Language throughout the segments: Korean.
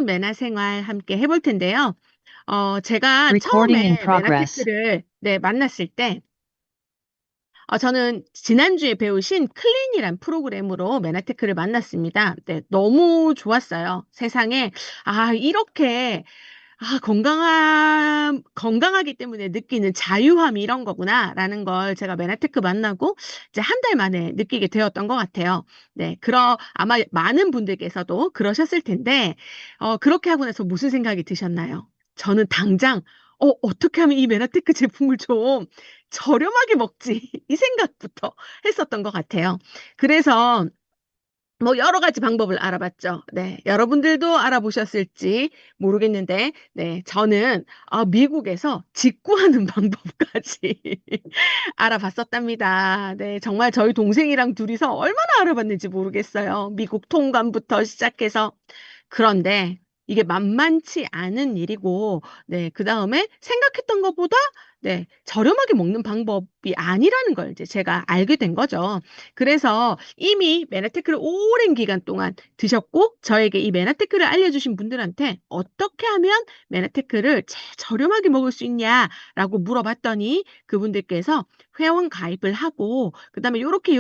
메나 생활 함께 해볼 텐데요. 제가 Recording in 처음에 progress. 메나테크를 네, 만났을 때, 저는 지난주에 배우신 클린이란 프로그램으로 메나테크를 만났습니다. 네, 너무 좋았어요. 세상에, 이렇게, 건강하기 때문에 느끼는 자유함이 이런 거구나라는 걸 제가 메나테크 만나고 이제 한 달 만에 느끼게 되었던 것 같아요. 네, 아마 많은 분들께서도 그러셨을 텐데, 그렇게 하고 나서 무슨 생각이 드셨나요? 저는 당장, 어떻게 하면 이 메나테크 제품을 좀 저렴하게 먹지? 이 생각부터 했었던 것 같아요. 그래서 뭐 여러 가지 방법을 알아봤죠. 네, 여러분들도 알아보셨을지 모르겠는데, 네, 저는 미국에서 직구하는 방법까지 알아봤었답니다. 네, 정말 저희 동생이랑 둘이서 얼마나 알아봤는지 모르겠어요. 미국 통관부터 시작해서. 그런데 이게 만만치 않은 일이고, 네, 그 다음에 생각했던 것보다 네, 저렴하게 먹는 방법이 아니라는 걸 이제 제가 알게 된 거죠. 그래서 이미 메나테크를 오랜 기간 동안 드셨고, 저에게 이 메나테크를 알려주신 분들한테 어떻게 하면 메나테크를 제일 저렴하게 먹을 수 있냐라고 물어봤더니 그분들께서 회원 가입을 하고, 그 다음에 요렇게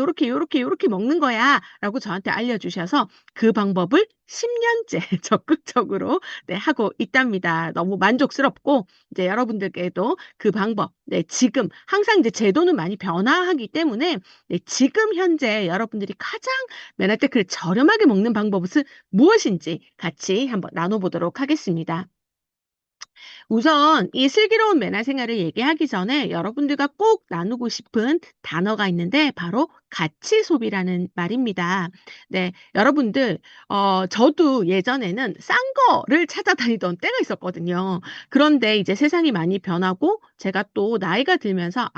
먹는 거야 라고 저한테 알려주셔서 그 방법을 10년째 적극적으로 네, 하고 있답니다. 너무 만족스럽고, 이제 여러분들께도 그 방법, 네, 지금 항상 이제 제도는 많이 변화하기 때문에 네, 지금 현재 여러분들이 가장 메나테크를 저렴하게 먹는 방법은 무엇인지 같이 한번 나눠보도록 하겠습니다. 우선 이 슬기로운 매나 생활을 얘기하기 전에 여러분들과 꼭 나누고 싶은 단어가 있는데 바로 가치 소비라는 말입니다. 네, 여러분들, 저도 예전에는 싼 거를 찾아다니던 때가 있었거든요. 그런데 이제 세상이 많이 변하고 제가 또 나이가 들면서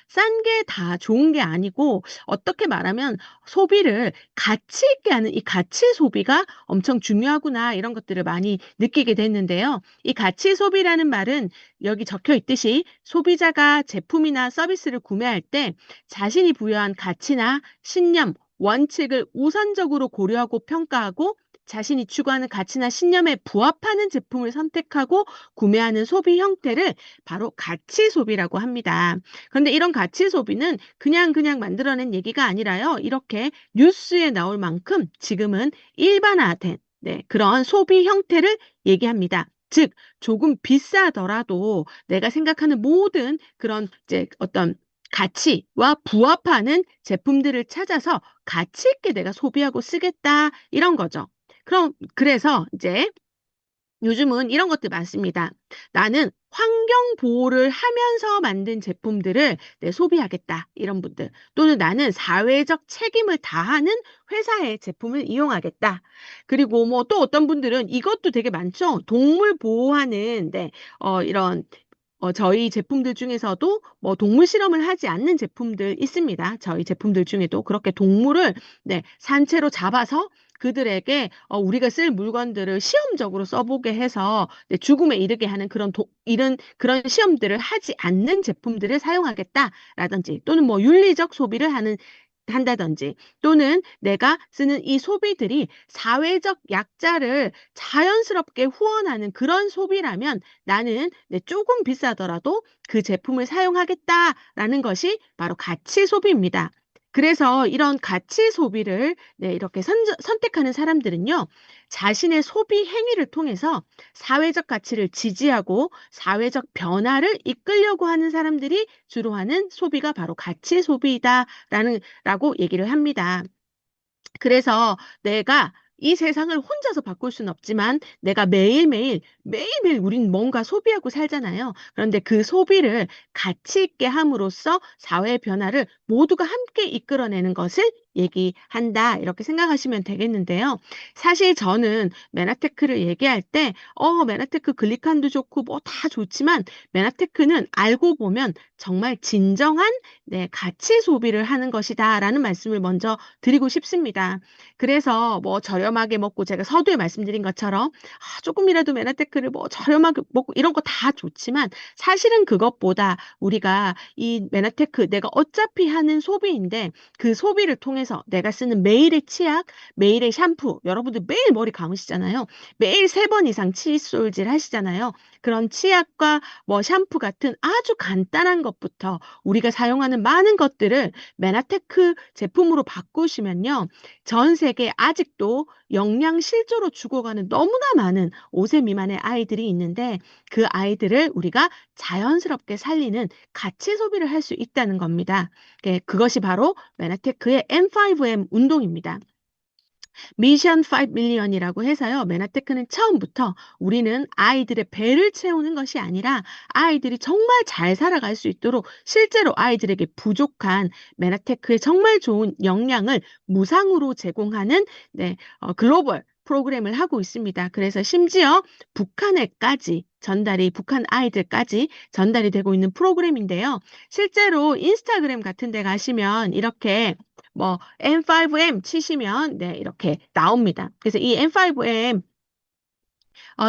싼 게 다 좋은 게 아니고 어떻게 말하면 소비를 가치 있게 하는 이 가치 소비가 엄청 중요하구나 이런 것들을 많이 느끼게 됐는데요. 이 가치 소비라는 말은 여기 적혀 있듯이 소비자가 제품이나 서비스를 구매할 때 자신이 부여한 가치나 신념, 원칙을 우선적으로 고려하고 평가하고 자신이 추구하는 가치나 신념에 부합하는 제품을 선택하고 구매하는 소비 형태를 바로 가치 소비라고 합니다. 그런데 이런 가치 소비는 그냥 만들어낸 얘기가 아니라요. 이렇게 뉴스에 나올 만큼 지금은 일반화된 네, 그런 소비 형태를 얘기합니다. 즉, 조금 비싸더라도 내가 생각하는 모든 그런 이제 어떤 가치와 부합하는 제품들을 찾아서 가치 있게 내가 소비하고 쓰겠다 이런 거죠. 그래서 이제 요즘은 이런 것들 많습니다. 나는 환경 보호를 하면서 만든 제품들을 소비하겠다. 이런 분들. 또는 나는 사회적 책임을 다하는 회사의 제품을 이용하겠다. 그리고 뭐 또 어떤 분들은 이것도 되게 많죠. 동물 보호하는 이런 저희 제품들 중에서도 뭐 동물 실험을 하지 않는 제품들 있습니다. 저희 제품들 중에도 그렇게 동물을 산채로 잡아서 그들에게 우리가 쓸 물건들을 시험적으로 써보게 해서 죽음에 이르게 하는 그런 시험들을 하지 않는 제품들을 사용하겠다라든지 또는 뭐 윤리적 소비를 한다든지 또는 내가 쓰는 이 소비들이 사회적 약자를 자연스럽게 후원하는 그런 소비라면 나는 조금 비싸더라도 그 제품을 사용하겠다라는 것이 바로 가치 소비입니다. 그래서 이런 가치 소비를 이렇게 선택하는 사람들은요, 자신의 소비 행위를 통해서 사회적 가치를 지지하고 사회적 변화를 이끌려고 하는 사람들이 주로 하는 소비가 바로 가치 라고 얘기를 합니다. 그래서 내가 이 세상을 혼자서 바꿀 수는 없지만 내가 매일매일 우린 뭔가 소비하고 살잖아요. 그런데 그 소비를 가치 있게 함으로써 사회 변화를 모두가 함께 이끌어내는 것을 얘기한다. 이렇게 생각하시면 되겠는데요. 사실 저는 메나테크를 얘기할 때, 메나테크 글리칸도 좋고 뭐 다 좋지만 메나테크는 알고 보면 정말 진정한 가치 소비를 하는 것이다라는 말씀을 먼저 드리고 싶습니다. 그래서 뭐 저렴하게 먹고 제가 서두에 말씀드린 것처럼 조금이라도 메나테크를 뭐 저렴하게 먹고 이런 거 다 좋지만 사실은 그것보다 우리가 이 메나테크 내가 어차피 하는 소비인데 그 소비를 통해서 통해서 내가 쓰는 매일의 치약, 매일의 샴푸, 여러분들 매일 머리 감으시잖아요. 매일 3번 이상 칫솔질 하시잖아요. 그런 치약과 뭐 샴푸 같은 아주 간단한 것부터 우리가 사용하는 많은 것들을 메나테크 제품으로 바꾸시면요. 전 세계에 아직도 영양 실조로 죽어가는 너무나 많은 5세 미만의 아이들이 있는데 그 아이들을 우리가 자연스럽게 살리는 가치 소비를 할 수 있다는 겁니다. 그것이 바로 메나테크의 M5M 운동입니다. 미션 5 밀리언이라고 해서요. 메나테크는 처음부터 우리는 아이들의 배를 채우는 것이 아니라 아이들이 정말 잘 살아갈 수 있도록 실제로 아이들에게 부족한 메나테크의 정말 좋은 영양을 무상으로 제공하는 글로벌 프로그램을 하고 있습니다. 그래서 심지어 북한에까지 전달이 북한 아이들까지 전달이 되고 있는 프로그램인데요. 실제로 인스타그램 같은 데 가시면 이렇게 뭐 M5M 치시면 이렇게 나옵니다. 그래서 이 M5M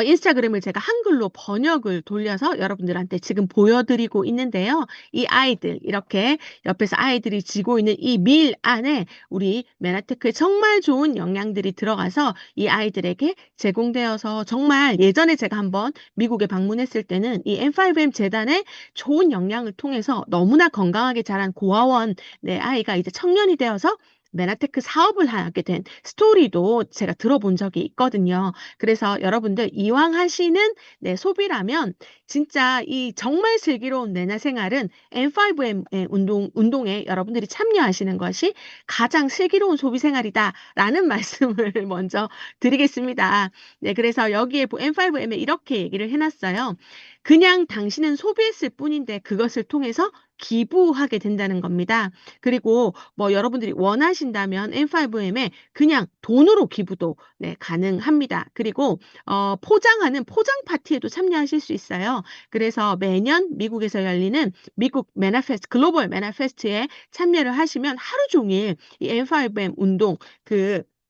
인스타그램을 제가 한글로 번역을 돌려서 여러분들한테 지금 보여드리고 있는데요. 이 아이들 이렇게 옆에서 아이들이 쥐고 있는 이 밀 안에 우리 메나테크에 정말 좋은 영양들이 들어가서 이 아이들에게 제공되어서 정말 예전에 제가 한번 미국에 방문했을 때는 이 M5M 재단의 좋은 영양을 통해서 너무나 건강하게 자란 고아원 아이가 이제 청년이 되어서 메나테크 사업을 하게 된 스토리도 제가 들어본 적이 있거든요. 그래서 여러분들 이왕 하시는 소비라면 진짜 이 정말 슬기로운 내나 생활은 M5M 운동에 여러분들이 참여하시는 것이 가장 슬기로운 소비 생활이다라는 말씀을 먼저 드리겠습니다. 그래서 여기에 M5M에 이렇게 얘기를 해놨어요. 그냥 당신은 소비했을 뿐인데 그것을 통해서 기부하게 된다는 겁니다. 그리고 뭐 여러분들이 원하신다면 M5M에 그냥 돈으로 기부도 가능합니다. 그리고 포장하는 포장 파티에도 참여하실 수 있어요. 그래서 매년 미국에서 열리는 미국 메나페스트 글로벌 메나페스트에 참여를 하시면 하루 종일 이 M5M 운동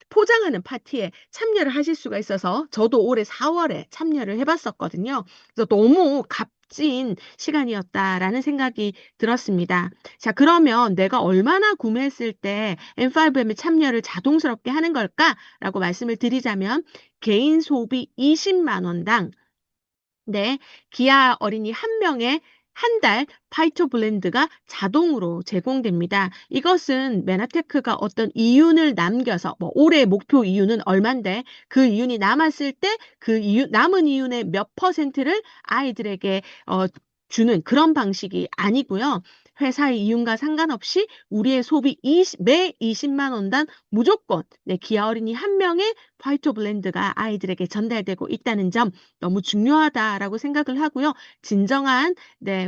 포장하는 파티에 참여를 하실 수가 있어서 저도 올해 4월에 참여를 해봤었거든요. 그래서 너무 값진 시간이었다라는 생각이 들었습니다. 자, 그러면 내가 얼마나 구매했을 때 M5M에 참여를 자동스럽게 하는 걸까라고 말씀을 드리자면 개인 소비 20만 원당 기아 어린이 한 명에 한 달 파이토 블렌드가 자동으로 제공됩니다. 이것은 메나테크가 어떤 이윤을 남겨서 뭐 올해 목표 이윤은 얼만데 그 이윤이 남았을 때 그 남은 이윤의 몇 퍼센트를 아이들에게 주는 그런 방식이 아니고요. 회사의 이윤과 상관없이 우리의 소비 매 20만 원당 무조건 기아 어린이 한 명의 파이토 블렌드가 아이들에게 전달되고 있다는 점 너무 중요하다라고 생각을 하고요. 진정한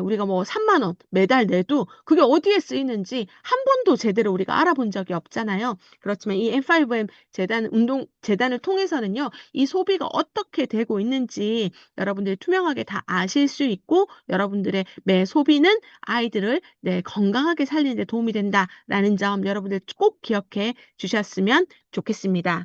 우리가 뭐 3만 원 매달 내도 그게 어디에 쓰이는지 한 번도 제대로 우리가 알아본 적이 없잖아요. 그렇지만 이 M5M 재단을 통해서는요. 이 소비가 어떻게 되고 있는지 여러분들이 투명하게 다 아실 수 있고 여러분들의 매 소비는 아이들을 건강하게 살리는 데 도움이 된다라는 점 여러분들 꼭 기억해 주셨으면 좋겠습니다.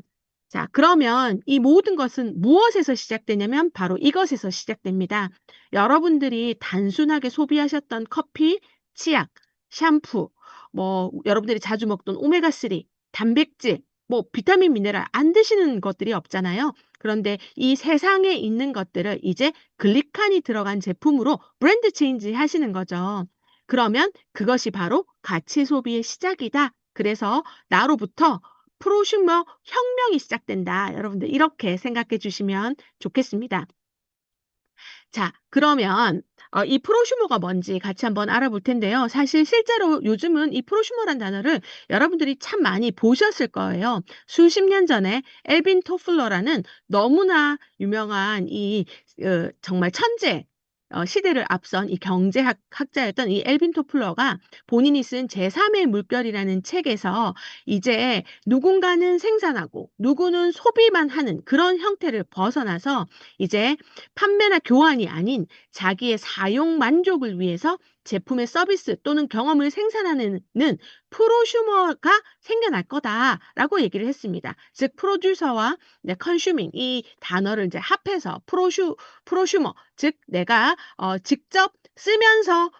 자, 그러면 이 모든 것은 무엇에서 시작되냐면 바로 이것에서 시작됩니다. 여러분들이 단순하게 소비하셨던 커피, 치약, 샴푸, 뭐 여러분들이 자주 먹던 오메가3, 단백질, 뭐 비타민, 미네랄 안 드시는 것들이 없잖아요. 그런데 이 세상에 있는 것들을 이제 글리칸이 들어간 제품으로 브랜드 체인지 하시는 거죠. 그러면 그것이 바로 가치 소비의 시작이다. 그래서 나로부터 프로슈머 혁명이 시작된다. 여러분들 이렇게 생각해 주시면 좋겠습니다. 자, 그러면 이 프로슈머가 뭔지 같이 한번 알아볼 텐데요. 사실 실제로 요즘은 이 프로슈머란 단어를 여러분들이 참 많이 보셨을 거예요. 수십 년 전에 엘빈 토플러라는 너무나 유명한 정말 천재 시대를 앞선 이 학자였던 이 엘빈 토플러가 본인이 쓴 제3의 물결이라는 책에서 이제 누군가는 생산하고 누구는 소비만 하는 그런 형태를 벗어나서 이제 판매나 교환이 아닌 자기의 사용 만족을 위해서 제품의 서비스 또는 경험을 생산하는 프로슈머가 생겨날 거다라고 얘기를 했습니다. 즉 프로듀서와 컨슈밍 이 단어를 이제 합해서 프로슈머 즉 내가 직접 쓰면서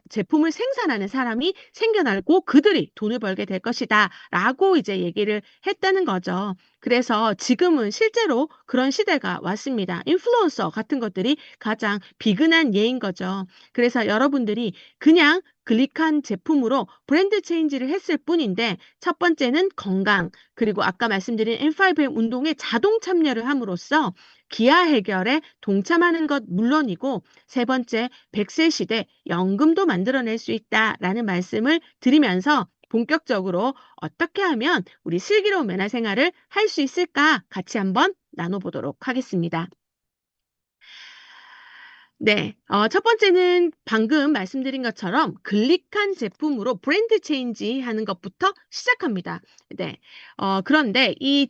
제품을 생산하는 사람이 생겨나고 그들이 돈을 벌게 될 것이다라고 이제 얘기를 했다는 거죠. 그래서 지금은 실제로 그런 시대가 왔습니다. 인플루언서 같은 것들이 가장 비근한 예인 거죠. 그래서 여러분들이 그냥 클릭한 제품으로 브랜드 체인지를 했을 뿐인데 첫 번째는 건강, 그리고 아까 말씀드린 N5M 운동에 자동 참여를 함으로써 기아 해결에 동참하는 것 물론이고 세 번째 100세 시대 연금도 만들어낼 수 있다라는 말씀을 드리면서 본격적으로 어떻게 하면 우리 슬기로운 매나 생활을 할 수 있을까 같이 한번 나눠보도록 하겠습니다. 네. 첫 번째는 방금 말씀드린 것처럼 클릭한 제품으로 브랜드 체인지 하는 것부터 시작합니다. 네. 그런데 이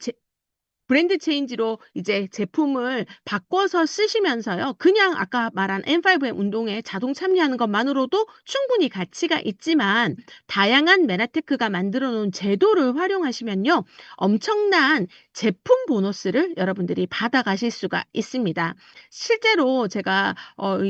브랜드 체인지로 이제 제품을 바꿔서 쓰시면서요. 그냥 아까 말한 N5M 운동에 자동 참여하는 것만으로도 충분히 가치가 있지만 다양한 메나테크가 만들어 놓은 제도를 활용하시면요. 엄청난 제품 보너스를 여러분들이 받아가실 수가 있습니다. 실제로 제가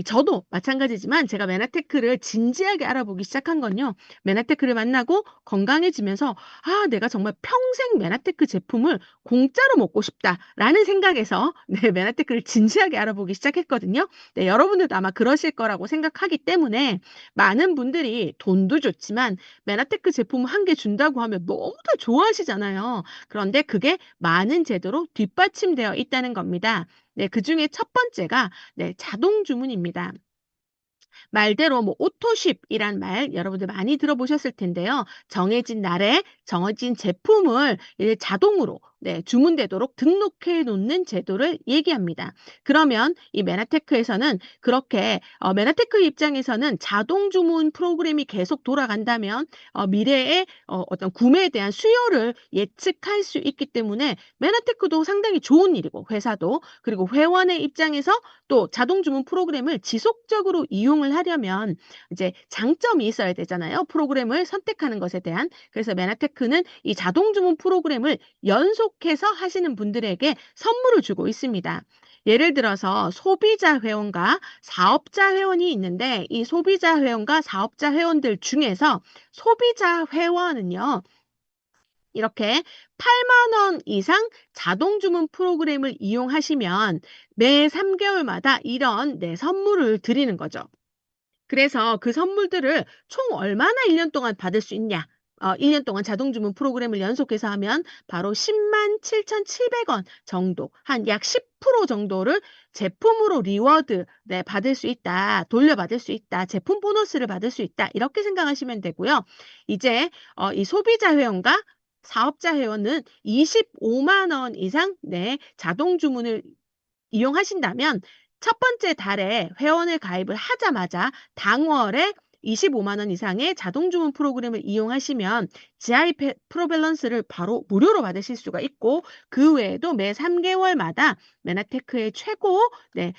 저도 마찬가지지만 제가 메나테크를 진지하게 알아보기 시작한 건요. 메나테크를 만나고 건강해지면서 '아 내가 정말 평생 메나테크 제품을 공짜로 먹고 싶다'라는 생각에서 네 메나테크를 진지하게 알아보기 시작했거든요. 네 여러분들도 아마 그러실 거라고 생각하기 때문에 많은 분들이 돈도 좋지만 메나테크 제품 한 개 준다고 하면 너무나 좋아하시잖아요. 그런데 그게 많은 제도로 뒷받침되어 있다는 겁니다. 네 그중에 첫 번째가 네 자동 주문입니다. 말대로 뭐 오토쉽이란 말 여러분들 많이 들어보셨을 텐데요. 정해진 날에 정해진 제품을 이제 자동으로 네, 주문되도록 등록해 놓는 제도를 얘기합니다. 그러면 이 메나테크에서는 그렇게 메나테크 입장에서는 자동 주문 프로그램이 계속 돌아간다면 미래에 어떤 구매에 대한 수요를 예측할 수 있기 때문에 메나테크도 상당히 좋은 일이고 회사도 그리고 회원의 입장에서 또 자동 주문 프로그램을 지속적으로 이용을 하려면 이제 장점이 있어야 되잖아요. 프로그램을 선택하는 것에 대한. 그래서 메나테크는 이 자동 주문 프로그램을 연속해서 하시는 분들에게 선물을 주고 있습니다. 예를 들어서 소비자 회원과 사업자 회원이 있는데 이 소비자 회원과 사업자 회원들 중에서 소비자 회원은요. 이렇게 8만 원 이상 자동 주문 프로그램을 이용하시면 매 3개월마다 이런 네 선물을 드리는 거죠. 그래서 그 선물들을 총 얼마나 1년 동안 받을 수 있냐. 1년 동안 자동 주문 프로그램을 연속해서 하면 바로 10만 7,700원 정도, 한 약 10% 정도를 제품으로 리워드 네 받을 수 있다. 돌려받을 수 있다. 제품 보너스를 받을 수 있다. 이렇게 생각하시면 되고요. 이제 이 소비자 회원과 사업자 회원은 25만 원 이상 네 자동 주문을 이용하신다면 첫 번째 달에 회원을 가입을 하자마자 당월에 25만 원 이상의 자동 주문 프로그램을 이용하시면 GI 프로밸런스를 바로 무료로 받으실 수가 있고 그 외에도 매 3개월마다 메나테크의 최고 네,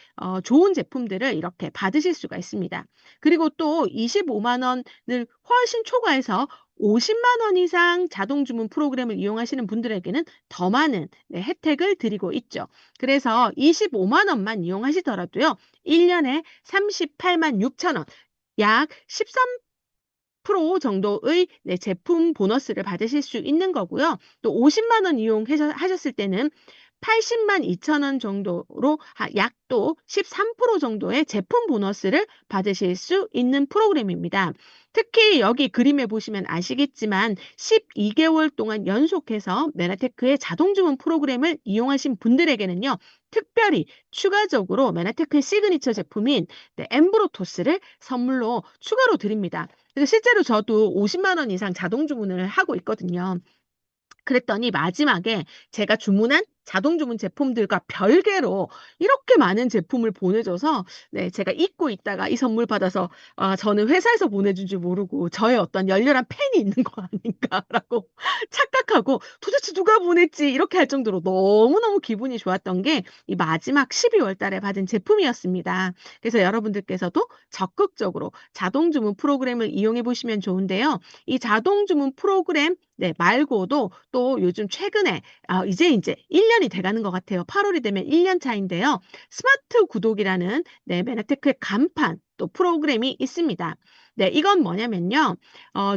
좋은 제품들을 이렇게 받으실 수가 있습니다. 그리고 또 25만 원을 훨씬 초과해서 50만 원 이상 자동 주문 프로그램을 이용하시는 분들에게는 더 많은 네, 혜택을 드리고 있죠. 그래서 25만 원만 이용하시더라도요. 1년에 38만 6천 원, 약 13% 정도의 네, 제품 보너스를 받으실 수 있는 거고요. 또 50만 원 하셨을 때는 80만 2천 원 정도로 약 또 13% 정도의 제품 보너스를 받으실 수 있는 프로그램입니다. 특히 여기 그림에 보시면 아시겠지만 12개월 동안 연속해서 메나테크의 자동 주문 프로그램을 이용하신 분들에게는요. 특별히 추가적으로 메나테크의 시그니처 제품인 네, 엠브로토스를 선물로 추가로 드립니다. 그래서 실제로 저도 50만 원 이상 자동 주문을 하고 있거든요. 그랬더니 마지막에 제가 주문한 자동 주문 제품들과 별개로 이렇게 많은 제품을 보내줘서 네 제가 잊고 있다가 이 선물 받아서 '아 저는 회사에서 보내준 줄 모르고 저의 어떤 열렬한 팬이 있는 거 아닌가.'라고 착각하고 '도대체 누가 보냈지?' 이렇게 할 정도로 너무너무 기분이 좋았던 게 이 마지막 12월 달에 받은 제품이었습니다. 그래서 여러분들께서도 적극적으로 자동 주문 프로그램을 이용해 보시면 좋은데요. 이 자동 주문 프로그램 네 말고도 또 요즘 최근에 이제 1년 년이 돼가는 것 같아요. 8월이 되면 1년 차인데요. 스마트 구독이라는 네, 메나테크의 간판 또 프로그램이 있습니다. 네, 이건 뭐냐면요.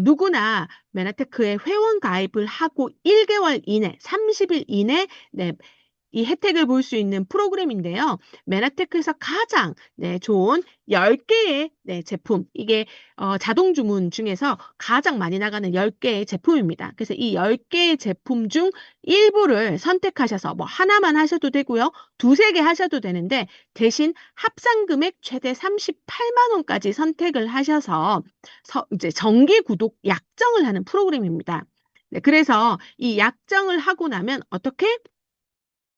누구나 메나테크에 회원 가입을 하고 1개월 이내, 30일 이내 네, 이 혜택을 볼 수 있는 프로그램인데요. 메나테크에서 가장 네, 좋은 10개의 네, 제품, 이게 자동 주문 중에서 가장 많이 나가는 10개의 제품입니다. 그래서 이 10개의 제품 중 일부를 선택하셔서 뭐 하나만 하셔도 되고요. 두세 개 하셔도 되는데 대신 합산 금액 최대 38만 원까지 선택을 하셔서 이제 정기 구독 약정을 하는 프로그램입니다. 네, 그래서 이 약정을 하고 나면 어떻게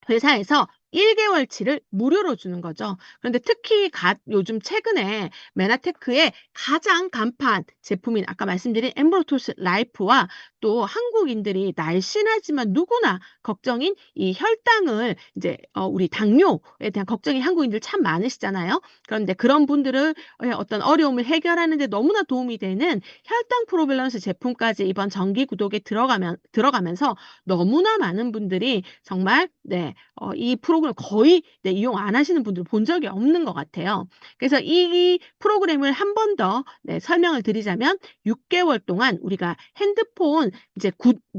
회사에서 1개월치를 무료로 주는 거죠. 그런데 특히 요즘 최근에 메나테크의 가장 간판 제품인 아까 말씀드린 엠브로토스 라이프와 또 한국인들이 날씬하지만 누구나 걱정인 이 혈당을 이제 우리 당뇨에 대한 걱정이 한국인들 참 많으시잖아요. 그런데 그런 분들을 어떤 어려움을 해결하는 데 너무나 도움이 되는 혈당 프로밸런스 제품까지 이번 정기 구독에 들어가면서 너무나 많은 분들이 정말 네, 이 프로그램 거의 네, 이용 안 하시는 분들 본 적이 없는 것 같아요. 그래서 이 프로그램을 한 번 더 네, 설명을 드리자면 6개월 동안 우리가 핸드폰 이제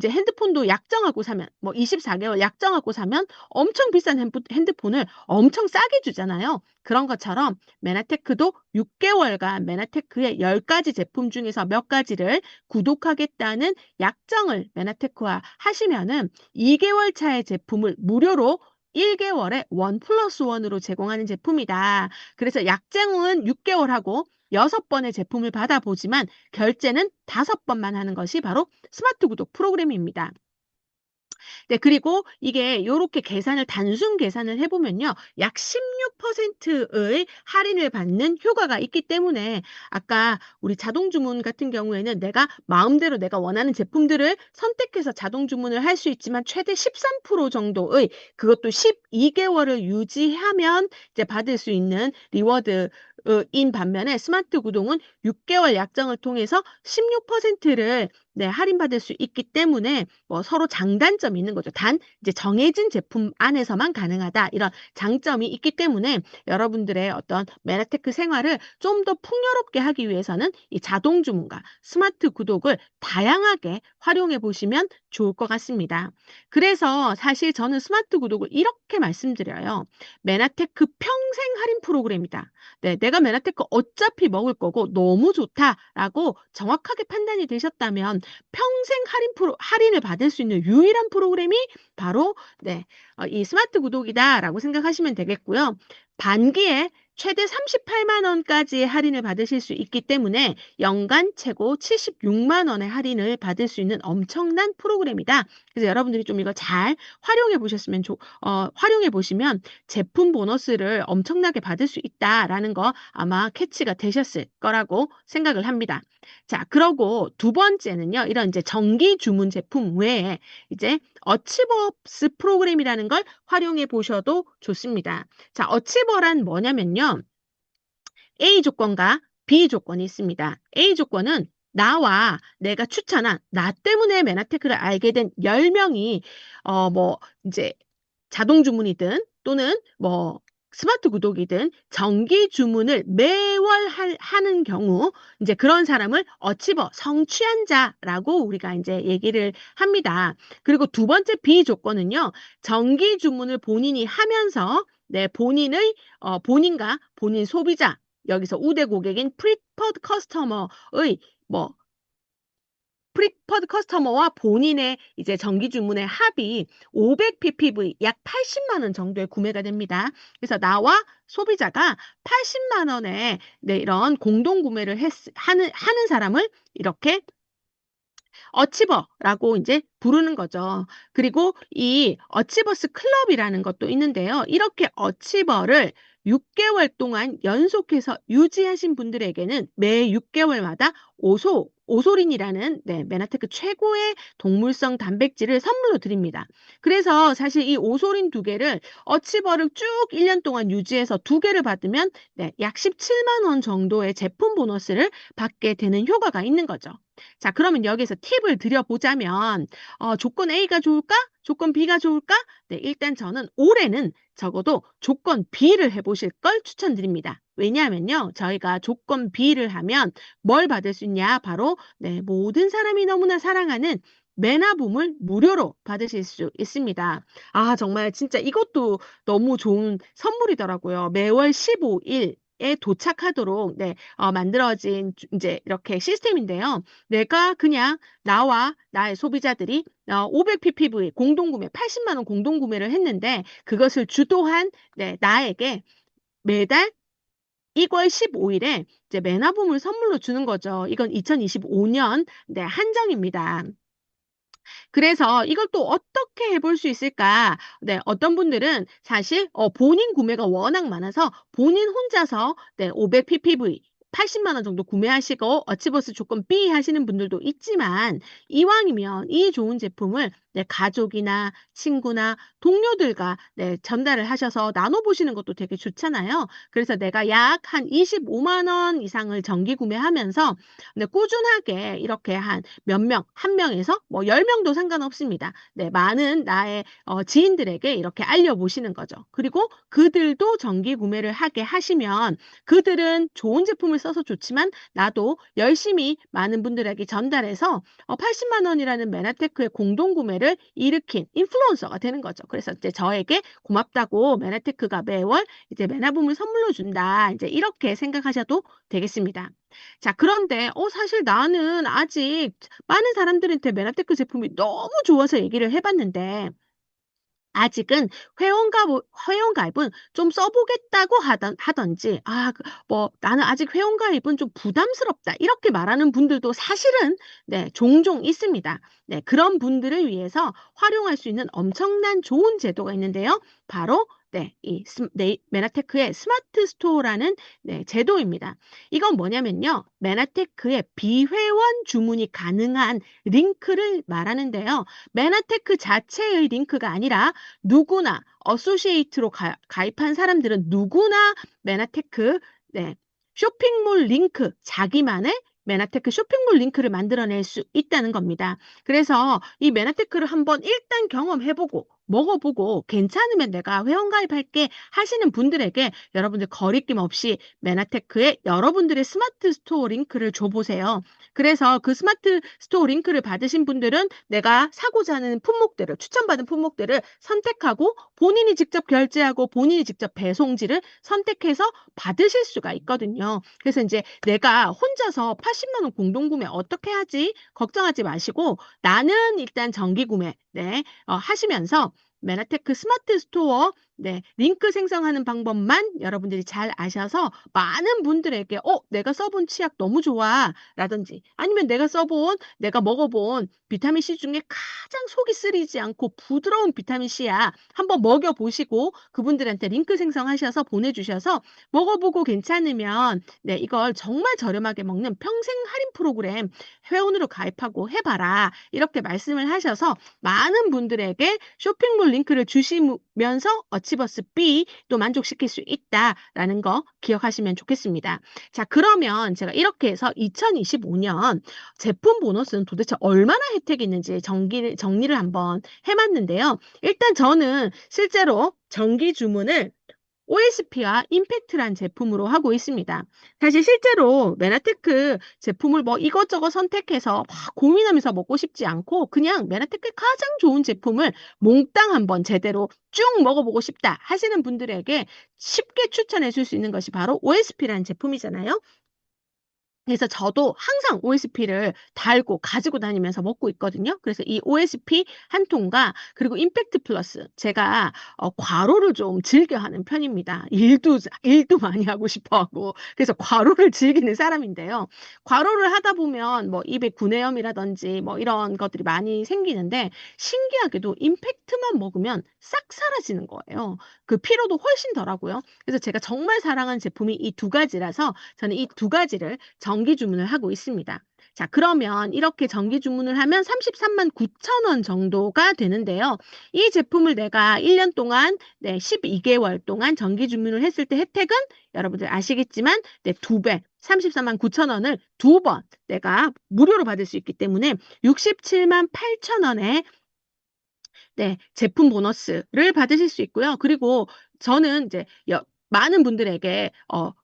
핸드폰도 약정하고 사면 뭐 24개월 약정하고 사면 엄청 비싼 핸드폰을 엄청 싸게 주잖아요. 그런 것처럼 메나테크도 6개월간 메나테크의 10가지 제품 중에서 몇 가지를 구독하겠다는 약정을 메나테크와 하시면은 2개월 차의 제품을 무료로 1개월에 1+1으로 제공하는 제품이다. 그래서 약정은 6개월하고 6번의 제품을 받아보지만 결제는 5번만 하는 것이 바로 스마트 구독 프로그램입니다. 네, 그리고 이게 요렇게 단순 계산을 해보면요. 약 16%의 할인을 받는 효과가 있기 때문에 아까 우리 자동 주문 같은 경우에는 내가 마음대로 내가 원하는 제품들을 선택해서 자동 주문을 할 수 있지만 최대 13% 정도의 그것도 12개월을 유지하면 이제 받을 수 있는 리워드 인 반면에 스마트 구독은 6개월 약정을 통해서 16%를 네, 할인받을 수 있기 때문에 뭐 서로 장단점이 있는 거죠. 단 이제 정해진 제품 안에서만 가능하다. 이런 장점이 있기 때문에 여러분들의 어떤 메나테크 생활을 좀 더 풍요롭게 하기 위해서는 이 자동 주문과 스마트 구독을 다양하게 활용해 보시면 좋을 것 같습니다. 그래서 사실 저는 스마트 구독을 이렇게 말씀드려요. 메나테크 평생 할인 프로그램이다. 네, 내가 메나테크 어차피 먹을 거고 너무 좋다라고 정확하게 판단이 되셨다면 평생 할인을 받을 수 있는 유일한 프로그램이 바로 네, 이 스마트 구독이다라고 생각하시면 되겠고요. 반기에 최대 38만 원까지의 할인을 받으실 수 있기 때문에 연간 최고 76만 원의 할인을 받을 수 있는 엄청난 프로그램이다. 그래서 여러분들이 좀 이거 잘 활용해 보시면 제품 보너스를 엄청나게 받을 수 있다라는 거 아마 캐치가 되셨을 거라고 생각을 합니다. 자, 그러고 두 번째는요. 이런 이제 정기 주문 제품 외에 이제 어치버스 프로그램이라는 걸 활용해 보셔도 좋습니다. 자, 어치버란 뭐냐면요. A 조건과 B 조건이 있습니다. A 조건은 나와 내가 추천한 나 때문에 메나테크를 알게 된 10명이 뭐 이제 자동 주문이든 또는 뭐 스마트 구독이든 정기 주문을 매월 하는 경우 이제 그런 사람을 어치버 성취한자라고 우리가 이제 얘기를 합니다. 그리고 두 번째 B 조건은요. 정기 주문을 본인이 하면서 네, 본인과 본인 소비자 여기서 우대 고객인 프리퍼드 커스터머의 뭐 프리퍼드 커스터머와 본인의 이제 정기 주문의 합이 500ppv 약 80만 원 정도에 구매가 됩니다. 그래서 나와 소비자가 80만 원에 네, 이런 공동 구매를 하는 사람을 이렇게 어치버라고 이제 부르는 거죠. 그리고 이 어치버스 클럽이라는 것도 있는데요. 이렇게 어치버를 6개월 동안 연속해서 유지하신 분들에게는 매 6개월마다 오소린이라는 네, 메나테크 최고의 동물성 단백질을 선물로 드립니다. 그래서 사실 이 오소린 2개를 어치버를 쭉 1년 동안 유지해서 2개를 받으면 네, 약 17만 원 정도의 제품 보너스를 받게 되는 효과가 있는 거죠. 자, 그러면 여기서 팁을 드려보자면, 조건 A가 좋을까? 조건 B가 좋을까? 네, 일단 저는 올해는 적어도 조건 B를 해보실 걸 추천드립니다. 왜냐하면요, 저희가 조건 B를 하면 뭘 받을 수 있냐? 바로, 네, 모든 사람이 너무나 사랑하는 메나봄을 무료로 받으실 수 있습니다. 아, 정말 진짜 이것도 너무 좋은 선물이더라고요. 매월 15일 에 도착하도록 네, 만들어진 이제 이렇게 시스템인데요. 내가 그냥 나와 나의 소비자들이 500ppv 공동구매 80만 원 공동구매를 했는데 그것을 주도한 네, 나에게 매달 1월 15일에 이제 매나봄을 선물로 주는 거죠. 이건 2025년 네, 한정입니다. 그래서 이걸 또 어떻게 해볼 수 있을까? 네, 어떤 분들은 사실 본인 구매가 워낙 많아서 본인 혼자서 네, 500ppv 80만 원 정도 구매하시고 어치버스 조건 B 하시는 분들도 있지만 이왕이면 이 좋은 제품을 네, 가족이나 친구나 동료들과 네, 전달을 하셔서 나눠보시는 것도 되게 좋잖아요. 그래서 내가 약 한 25만 원 이상을 정기 구매하면서 네, 꾸준하게 이렇게 한 몇 명, 한 명에서 뭐 10명도 상관없습니다. 네, 많은 나의 지인들에게 이렇게 알려보시는 거죠. 그리고 그들도 정기 구매를 하게 하시면 그들은 좋은 제품을 써서 좋지만 나도 열심히 많은 분들에게 전달해서 80만 원이라는 메나테크의 공동 구매를 일으킨 인플루언서가 되는 거죠. 그래서 이제 저에게 고맙다고 메나테크가 매월 이제 메나붐을 선물로 준다. 이제 이렇게 생각하셔도 되겠습니다. 자, 그런데 사실 나는 아직 많은 사람들한테 메나테크 제품이 너무 좋아서 얘기를 해봤는데 아직은 회원가입은 좀 써보겠다고 하던지, 뭐, 나는 아직 회원가입은 좀 부담스럽다. 이렇게 말하는 분들도 사실은, 네, 종종 있습니다. 네, 그런 분들을 위해서 활용할 수 있는 엄청난 좋은 제도가 있는데요. 바로, 네, 메나테크의 스마트 스토어라는 네, 제도입니다. 이건 뭐냐면요. 메나테크의 비회원 주문이 가능한 링크를 말하는데요. 메나테크 자체의 링크가 아니라 누구나 어소시에이트로 가입한 사람들은 누구나 메나테크 네, 쇼핑몰 링크 자기만의 메나테크 쇼핑몰 링크를 만들어낼 수 있다는 겁니다. 그래서 이 메나테크를 한번 일단 경험해보고 먹어보고 괜찮으면 내가 회원가입할게 하시는 분들에게 여러분들 거리낌 없이 메나테크에 여러분들의 스마트 스토어 링크를 줘보세요. 그래서 그 스마트 스토어 링크를 받으신 분들은 내가 사고자 하는 품목들을 추천받은 품목들을 선택하고 본인이 직접 결제하고 본인이 직접 배송지를 선택해서 받으실 수가 있거든요. 그래서 이제 내가 혼자서 80만 원 공동구매 어떻게 하지? 걱정하지 마시고 나는 일단 정기구매 네, 하시면서 메나테크 스마트 스토어 네, 링크 생성하는 방법만 여러분들이 잘 아셔서 많은 분들에게 내가 써본 치약 너무 좋아 라든지 아니면 내가 먹어본 비타민C 중에 가장 속이 쓰리지 않고 부드러운 비타민C야. 한번 먹여보시고 그분들한테 링크 생성하셔서 보내주셔서 먹어보고 괜찮으면 네, 이걸 정말 저렴하게 먹는 평생 할인 프로그램 회원으로 가입하고 해봐라. 이렇게 말씀을 하셔서 많은 분들에게 쇼핑몰 링크를 주시면서 어치버스 B 또 만족시킬 수 있다라는 거 기억하시면 좋겠습니다. 자, 그러면 제가 이렇게 해서 2025년 제품 보너스는 도대체 얼마나 혜택이 있는지 정리를 한번 해봤는데요. 일단 저는 실제로 정기 주문을 OSP와 임팩트란 제품으로 하고 있습니다. 사실 실제로 메나테크 제품을 뭐 이것저것 선택해서 막 고민하면서 먹고 싶지 않고 그냥 메나테크의 가장 좋은 제품을 몽땅 한번 제대로 쭉 먹어보고 싶다 하시는 분들에게 쉽게 추천해 줄 수 있는 것이 바로 OSP라는 제품이잖아요. 그래서 저도 항상 OSP를 달고 가지고 다니면서 먹고 있거든요. 그래서 이 OSP 한 통과 그리고 임팩트 플러스 제가 과로를 좀 즐겨하는 편입니다. 일도 많이 하고 싶어하고 그래서 과로를 즐기는 사람인데요. 과로를 하다 보면 뭐 입에 구내염이라든지 뭐 이런 것들이 많이 생기는데 신기하게도 임팩트만 먹으면 싹 사라지는 거예요. 그 피로도 훨씬 덜하고요. 그래서 제가 정말 사랑하는 제품이 이 두 가지라서 저는 이 두 가지를 정기 주문을 하고 있습니다. 자, 그러면 이렇게 정기 주문을 하면 33만 9천 원 정도가 되는데요. 이 제품을 내가 1년 동안 12개월 동안 정기 주문을 했을 때 혜택은 여러분들 아시겠지만 2배, 34만 9천 원을 2번 내가 무료로 받을 수 있기 때문에 67만 8천 원에 제품 보너스를 받으실 수 있고요. 그리고 저는 이제 많은 분들에게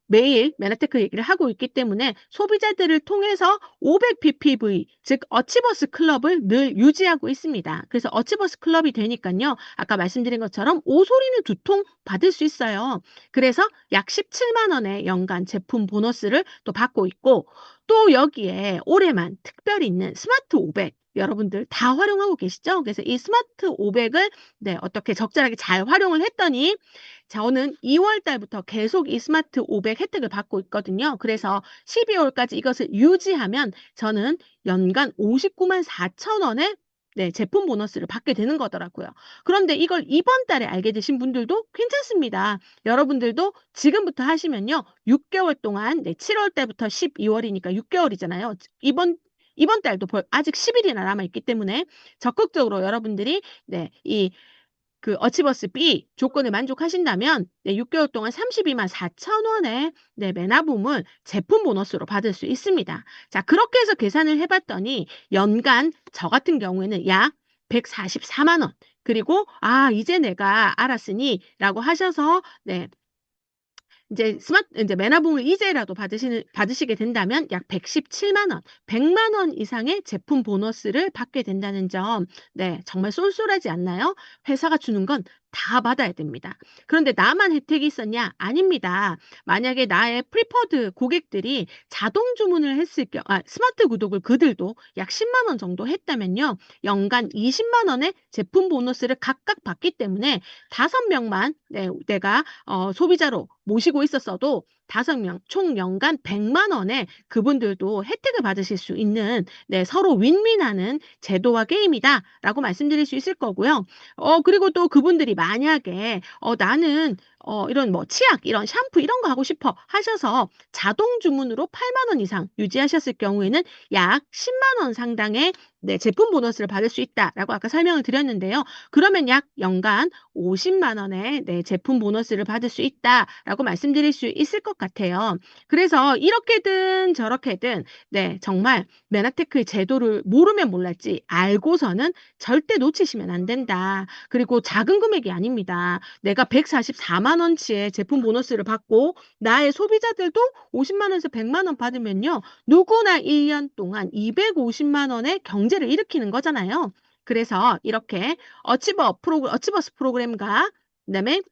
매일 메나테크 얘기를 하고 있기 때문에 소비자들을 통해서 500ppv, 즉 어치버스 클럽을 늘 유지하고 있습니다. 그래서 어치버스 클럽이 되니까요. 아까 말씀드린 것처럼 오소리는 2통 받을 수 있어요. 그래서 약 17만 원의 연간 제품 보너스를 또 받고 있고, 또 여기에 올해만 특별히 있는 스마트 500 여러분들 다 활용하고 계시죠? 그래서 이 스마트 500을 어떻게 적절하게 잘 활용을 했더니 저는 2월 달부터 계속 이 스마트 500 혜택을 받고 있거든요. 그래서 12월까지 이것을 유지하면 저는 연간 59만 4천 원의 제품 보너스를 받게 되는 거더라고요. 그런데 이걸 이번 달에 알게 되신 분들도 괜찮습니다. 여러분들도 지금부터 하시면요. 6개월 동안 7월 달부터 12월이니까 6개월이잖아요. 이번 달도 아직 10일이나 남아있기 때문에 적극적으로 여러분들이 이 어치버스 B 조건을 만족하신다면 6개월 동안 32만 4천 원의 메나봄을 제품 보너스로 받을 수 있습니다. 자, 그렇게 해서 계산을 해봤더니 연간 저 같은 경우에는 약 144만 원. 그리고 이제 내가 알았으니 라고 하셔서 이제 메나봉을 이제라도 받으시게 된다면 약 117만 원, 100만 원 이상의 제품 보너스를 받게 된다는 점, 정말 쏠쏠하지 않나요? 회사가 주는 건 다 받아야 됩니다. 그런데 나만 혜택이 있었냐? 아닙니다. 만약에 나의 프리퍼드 고객들이 자동 주문을 했을 스마트 구독을 그들도 약 10만 원 정도 했다면요. 연간 20만 원의 제품 보너스를 각각 받기 때문에 5명만 내가 소비자로 모시고 있었어도 5명, 총 연간 100만 원의 그분들도 혜택을 받으실 수 있는 서로 윈윈하는 제도와 게임이다라고 말씀드릴 수 있을 거고요. 그리고 또 그분들이 만약에 나는 이런 치약, 이런 샴푸 이런 거 하고 싶어 하셔서 자동 주문으로 8만 원 이상 유지하셨을 경우에는 약 10만 원 상당의 제품 보너스를 받을 수 있다라고 아까 설명을 드렸는데요. 그러면 약 연간 50만 원의 제품 보너스를 받을 수 있다라고 말씀드릴 수 있을 것 같아요. 그래서 이렇게든 저렇게든 정말 메나테크의 제도를 모르면 몰랐지 알고서는 절대 놓치시면 안 된다. 그리고 작은 금액이 아닙니다. 내가 144만 원치의 제품 보너스를 받고 나의 소비자들도 50만 원에서 100만 원 받으면요. 누구나 1년 동안 250만 원의 경제를 일으키는 거잖아요. 그래서 이렇게 어치버스 프로그램과 그다음에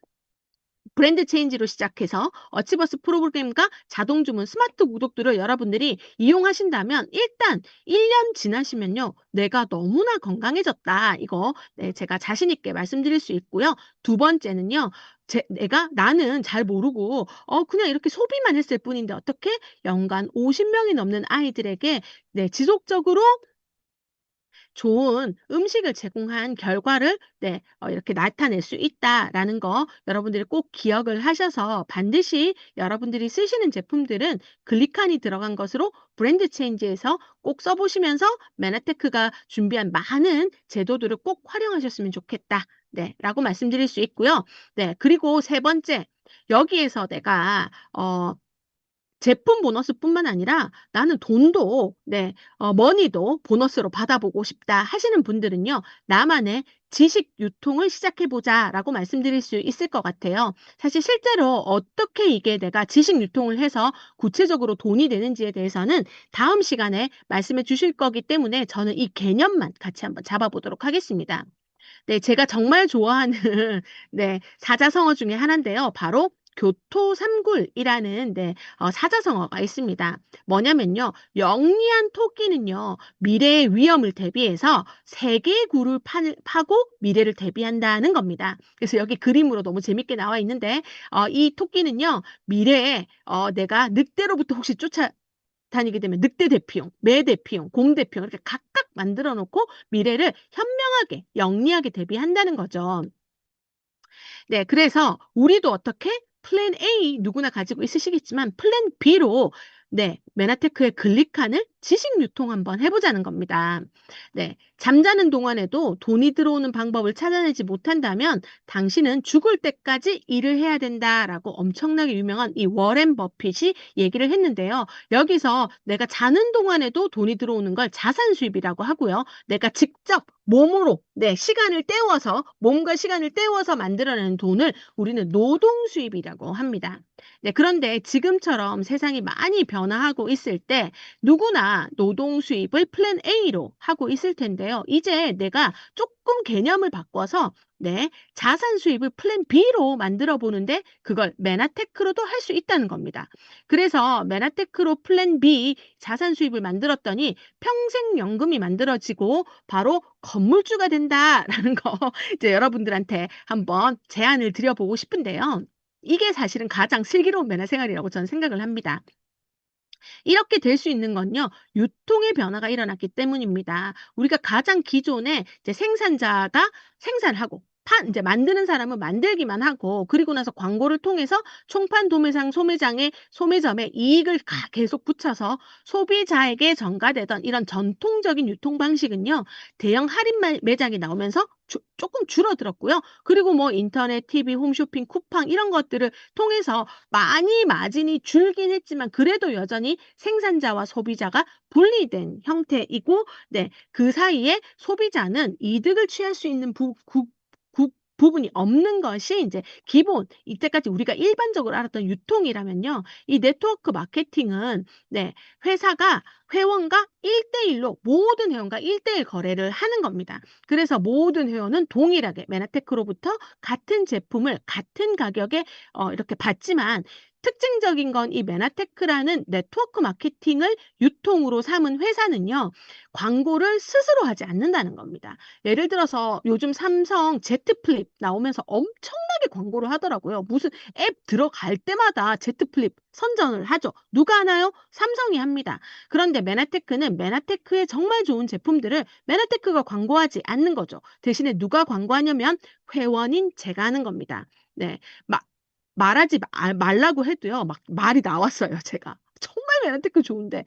브랜드 체인지로 시작해서 어치버스 프로그램과 자동 주문 스마트 구독들을 여러분들이 이용하신다면 일단 1년 지나시면요. 내가 너무나 건강해졌다. 이거 제가 자신 있게 말씀드릴 수 있고요. 두 번째는요. 나는 잘 모르고 그냥 이렇게 소비만 했을 뿐인데 어떻게 연간 50명이 넘는 아이들에게 지속적으로 좋은 음식을 제공한 결과를 이렇게 나타낼 수 있다라는 거 여러분들이 꼭 기억을 하셔서 반드시 여러분들이 쓰시는 제품들은 글리칸이 들어간 것으로 브랜드 체인지에서 꼭 써보시면서 메나테크가 준비한 많은 제도들을 꼭 활용하셨으면 좋겠다. 라고 말씀드릴 수 있고요. 그리고 세 번째, 여기에서 내가 제품 보너스뿐만 아니라 나는 돈도 머니도 보너스로 받아보고 싶다 하시는 분들은요. 나만의 지식 유통을 시작해보자 라고 말씀드릴 수 있을 것 같아요. 사실 실제로 어떻게 이게 내가 지식 유통을 해서 구체적으로 돈이 되는지에 대해서는 다음 시간에 말씀해 주실 거기 때문에 저는 이 개념만 같이 한번 잡아보도록 하겠습니다. 제가 정말 좋아하는 사자성어 중에 하나인데요. 바로 교토삼굴이라는 사자성어가 있습니다. 뭐냐면요. 영리한 토끼는요. 미래의 위험을 대비해서 세 개의 굴을 파고 미래를 대비한다는 겁니다. 그래서 여기 그림으로 너무 재밌게 나와 있는데 이 토끼는요. 미래에 내가 늑대로부터 혹시 다니게 되면 늑대 대피용, 매 대피용, 곰 대피용 이렇게 각각 만들어 놓고 미래를 현명하게, 영리하게 대비한다는 거죠. 그래서 우리도 어떻게 플랜 A 누구나 가지고 있으시겠지만 플랜 B로 메나테크의 글리칸을 지식 유통 한번 해보자는 겁니다. 네, 잠자는 동안에도 돈이 들어오는 방법을 찾아내지 못한다면 당신은 죽을 때까지 일을 해야 된다라고 엄청나게 유명한 이 워렌 버핏이 얘기를 했는데요. 여기서 내가 자는 동안에도 돈이 들어오는 걸 자산 수입이라고 하고요. 내가 직접 몸으로 시간을 때워서 몸과 시간을 때워서 만들어내는 돈을 우리는 노동 수입이라고 합니다. 네, 그런데 지금처럼 세상이 많이 변화하고 있을 때 누구나 노동 수입을 플랜 A로 하고 있을 텐데요. 이제 내가 조금 개념을 바꿔서 자산 수입을 플랜 B로 만들어 보는데 그걸 메나테크로도 할 수 있다는 겁니다. 그래서 메나테크로 플랜 B 자산 수입을 만들었더니 평생연금이 만들어지고 바로 건물주가 된다라는 거 이제 여러분들한테 한번 제안을 드려보고 싶은데요. 이게 사실은 가장 슬기로운 매너 생활이라고 저는 생각을 합니다. 이렇게 될 수 있는 건요, 유통의 변화가 일어났기 때문입니다. 우리가 가장 기존에 이제 생산자가 생산하고, 이제 만드는 사람은 만들기만 하고, 그리고 나서 광고를 통해서 총판 도매상 소매점에 이익을 계속 붙여서 소비자에게 전가되던 이런 전통적인 유통 방식은요, 대형 할인 매장이 나오면서 조금 줄어들었고요. 그리고 뭐 인터넷, TV, 홈쇼핑, 쿠팡 이런 것들을 통해서 많이 마진이 줄긴 했지만 그래도 여전히 생산자와 소비자가 분리된 형태이고 그 사이에 소비자는 이득을 취할 수 있는 부분이 없는 것이 이제 기본 이때까지 우리가 일반적으로 알았던 유통이라면요. 이 네트워크 마케팅은 회사가 회원과 1대1로 모든 회원과 1대1 거래를 하는 겁니다. 그래서 모든 회원은 동일하게 메나테크로부터 같은 제품을 같은 가격에 이렇게 받지만 특징적인 건 이 메나테크라는 네트워크 마케팅을 유통으로 삼은 회사는요. 광고를 스스로 하지 않는다는 겁니다. 예를 들어서 요즘 삼성 Z 플립 나오면서 엄청나게 광고를 하더라고요. 무슨 앱 들어갈 때마다 Z 플립 선전을 하죠. 누가 하나요? 삼성이 합니다. 그런데 메나테크는 메나테크의 정말 좋은 제품들을 메나테크가 광고하지 않는 거죠. 대신에 누가 광고하냐면 회원인 제가 하는 겁니다. 네. 말하지 말라고 해도요. 막 말이 나왔어요, 제가. 정말 메나테크 좋은데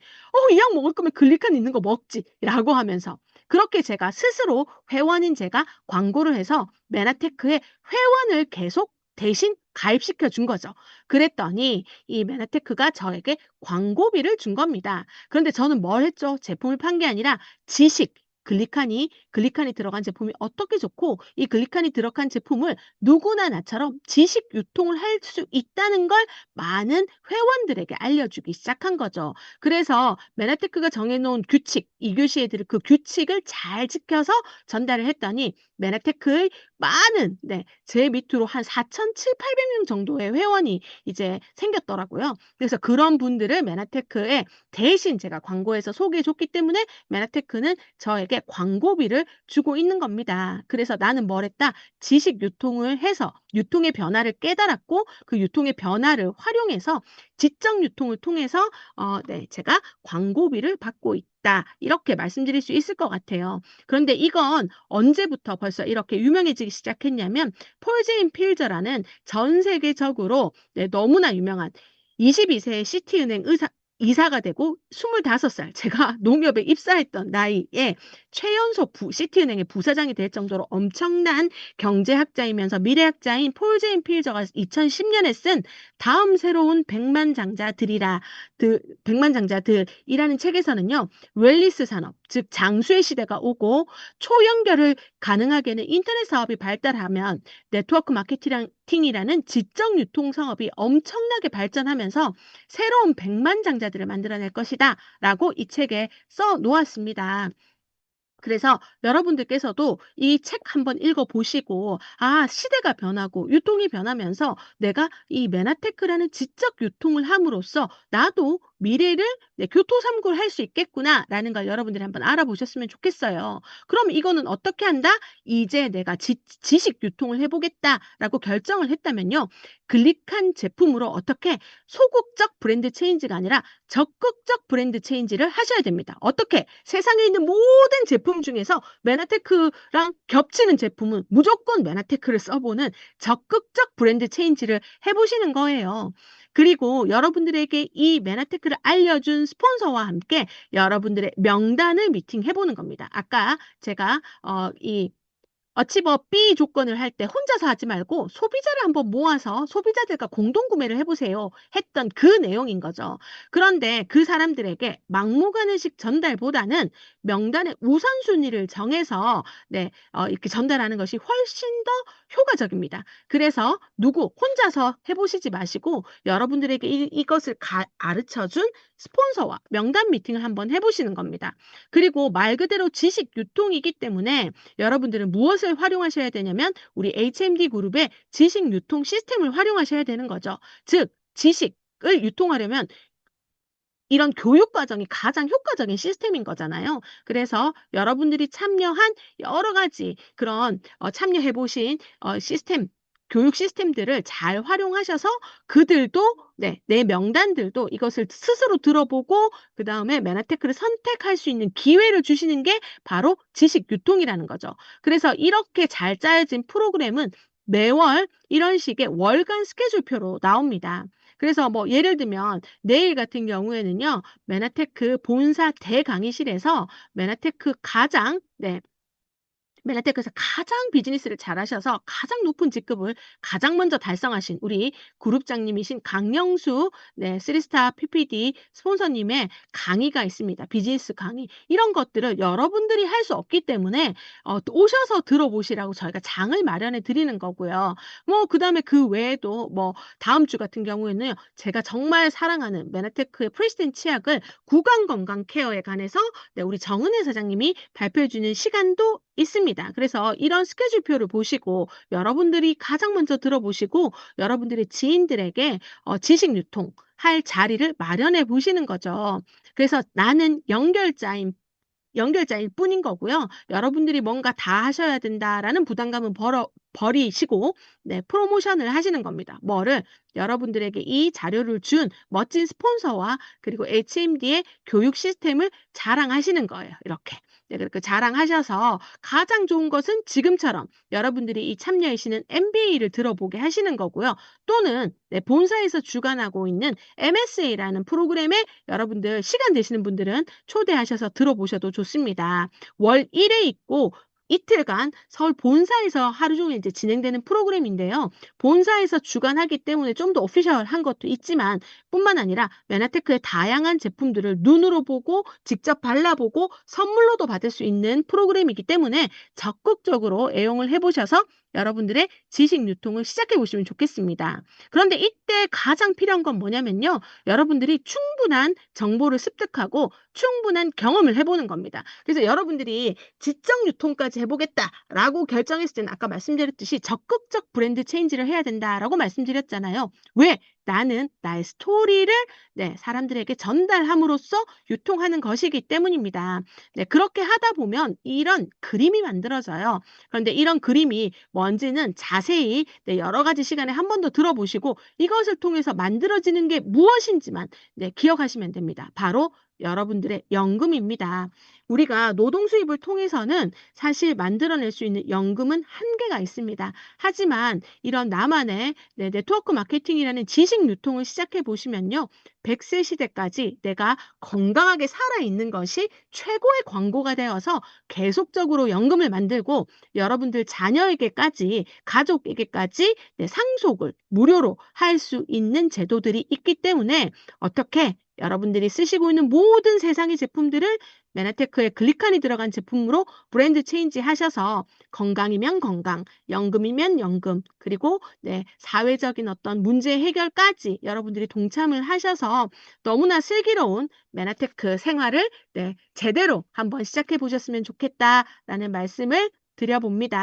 이 약 먹을 거면 글리칸 있는 거 먹지라고 하면서 그렇게 제가 스스로 회원인 제가 광고를 해서 메나테크에 회원을 계속 대신 가입시켜 준 거죠. 그랬더니 이 메나테크가 저에게 광고비를 준 겁니다. 그런데 저는 뭘 했죠? 제품을 판 게 아니라 지식, 글리칸이 들어간 제품이 어떻게 좋고 이 글리칸이 들어간 제품을 누구나 나처럼 지식 유통을 할 수 있다는 걸 많은 회원들에게 알려주기 시작한 거죠. 그래서 메나테크가 정해놓은 규칙, 2교시 애들이 그 규칙을 잘 지켜서 전달을 했더니 메나테크의 많은, 제 밑으로 한 4,700~800명 정도의 회원이 이제 생겼더라고요. 그래서 그런 분들을 메나테크에 대신 제가 광고해서 소개해 줬기 때문에 메나테크는 저에게 광고비를 주고 있는 겁니다. 그래서 나는 뭘 했다? 지식 유통을 해서 유통의 변화를 깨달았고 그 유통의 변화를 활용해서 지적 유통을 통해서 제가 광고비를 받고 있다. 이렇게 말씀드릴 수 있을 것 같아요. 그런데 이건 언제부터 벌써 이렇게 유명해지기 시작했냐면 폴 제인 필저라는 전 세계적으로 너무나 유명한 22세의 시티은행 이사가 되고 25살 제가 농협에 입사했던 나이에 최연소 시티은행의 부사장이 될 정도로 엄청난 경제학자이면서 미래학자인 폴 제인 필저가 2010년에 쓴 다음 새로운 백만장자들이라는 책에서는요. 웰리스 산업, 즉 장수의 시대가 오고 초연결을 가능하게는 인터넷 사업이 발달하면 네트워크 마케팅이라는 지적 유통 사업이 엄청나게 발전하면서 새로운 백만장자들을 만들어낼 것이다 라고 이 책에 써 놓았습니다. 그래서 여러분들께서도 이 책 한번 읽어보시고 시대가 변하고 유통이 변하면서 내가 이 메나테크라는 지적 유통을 함으로써 나도 미래를 교토삼고를 할 수 있겠구나라는 걸 여러분들이 한번 알아보셨으면 좋겠어요. 그럼 이거는 어떻게 한다? 이제 내가 지식 유통을 해보겠다라고 결정을 했다면요. 글릭한 제품으로 어떻게 소극적 브랜드 체인지가 아니라 적극적 브랜드 체인지를 하셔야 됩니다. 어떻게? 세상에 있는 모든 제품 중에서 메나테크랑 겹치는 제품은 무조건 메나테크를 써보는 적극적 브랜드 체인지를 해보시는 거예요. 그리고 여러분들에게 이 메나테크를 알려준 스폰서와 함께 여러분들의 명단을 미팅해 보는 겁니다. 아까 제가 이 어치버 B 조건을 할 때 혼자서 하지 말고 소비자를 한번 모아서 소비자들과 공동 구매를 해 보세요 했던 그 내용인 거죠. 그런데 그 사람들에게 막무가내식 전달보다는 명단의 우선순위를 정해서 이렇게 전달하는 것이 훨씬 더 효과적입니다. 그래서 누구 혼자서 해 보시지 마시고 여러분들에게 이것을 가르쳐 준 스폰서와 명단 미팅을 한번 해 보시는 겁니다. 그리고 말 그대로 지식 유통이기 때문에 여러분들은 무엇을 활용하셔야 되냐면 우리 HMD 그룹의 지식 유통 시스템을 활용하셔야 되는 거죠. 즉 지식을 유통하려면 이런 교육 과정이 가장 효과적인 시스템인 거잖아요. 그래서 여러분들이 참여한 여러 가지 그런 참여해 보신 시스템 교육 시스템들을 잘 활용하셔서 그들도 내 명단들도 이것을 스스로 들어보고 그다음에 메나테크를 선택할 수 있는 기회를 주시는 게 바로 지식 유통이라는 거죠. 그래서 이렇게 잘 짜여진 프로그램은 매월 이런 식의 월간 스케줄표로 나옵니다. 그래서 뭐 예를 들면 내일 같은 경우에는요. 메나테크 본사 대강의실에서 메나테크 가장 메나테크에서 가장 비즈니스를 잘하셔서 가장 높은 직급을 가장 먼저 달성하신 우리 그룹장님이신 강영수 쓰리스타 PPD 스폰서님의 강의가 있습니다. 비즈니스 강의. 이런 것들을 여러분들이 할 수 없기 때문에 오셔서 들어보시라고 저희가 장을 마련해 드리는 거고요. 뭐 그다음에 그 외에도 뭐 다음 주 같은 경우에는요. 제가 정말 사랑하는 메나테크의 프리스틴 치약을 구강 건강 케어에 관해서 우리 정은혜 사장님이 발표해 주는 시간도 있습니다. 그래서 이런 스케줄표를 보시고 여러분들이 가장 먼저 들어보시고 여러분들의 지인들에게 지식 유통할 자리를 마련해 보시는 거죠. 그래서 나는 연결자일 뿐인 거고요. 여러분들이 뭔가 다 하셔야 된다라는 부담감은 버리시고 프로모션을 하시는 겁니다. 뭐를? 여러분들에게 이 자료를 준 멋진 스폰서와 그리고 HMD의 교육 시스템을 자랑하시는 거예요. 이렇게. 그렇게 자랑하셔서 가장 좋은 것은 지금처럼 여러분들이 이 참여하시는 MBA를 들어보게 하시는 거고요. 또는 본사에서 주관하고 있는 MSA라는 프로그램에 여러분들 시간 되시는 분들은 초대하셔서 들어보셔도 좋습니다. 월 1회 있고 이틀간 서울 본사에서 하루 종일 이제 진행되는 프로그램인데요. 본사에서 주관하기 때문에 좀 더 오피셜한 것도 있지만 뿐만 아니라 메나테크의 다양한 제품들을 눈으로 보고 직접 발라보고 선물로도 받을 수 있는 프로그램이기 때문에 적극적으로 애용을 해보셔서 여러분들의 지식 유통을 시작해 보시면 좋겠습니다. 그런데 이때 가장 필요한 건 뭐냐면요. 여러분들이 충분한 정보를 습득하고 충분한 경험을 해보는 겁니다. 그래서 여러분들이 지적 유통까지 해보겠다라고 결정했을 때는 아까 말씀드렸듯이 적극적 브랜드 체인지를 해야 된다라고 말씀드렸잖아요. 왜? 나는 나의 스토리를 사람들에게 전달함으로써 유통하는 것이기 때문입니다. 그렇게 하다 보면 이런 그림이 만들어져요. 그런데 이런 그림이 뭔지는 자세히 여러 가지 시간에 한 번 더 들어보시고 이것을 통해서 만들어지는 게 무엇인지만 기억하시면 됩니다. 바로 여러분들의 연금입니다. 우리가 노동 수입을 통해서는 사실 만들어낼 수 있는 연금은 한계가 있습니다. 하지만 이런 나만의 네트워크 마케팅이라는 지식 유통을 시작해 보시면요. 100세 시대까지 내가 건강하게 살아있는 것이 최고의 광고가 되어서 계속적으로 연금을 만들고 여러분들 자녀에게까지 가족에게까지 상속을 무료로 할 수 있는 제도들이 있기 때문에 어떻게 여러분들이 쓰시고 있는 모든 세상의 제품들을 메나테크의 글리칸이 들어간 제품으로 브랜드 체인지 하셔서 건강이면 건강, 연금이면 연금, 그리고 사회적인 어떤 문제 해결까지 여러분들이 동참을 하셔서 너무나 슬기로운 메나테크 생활을 제대로 한번 시작해 보셨으면 좋겠다라는 말씀을 드려봅니다.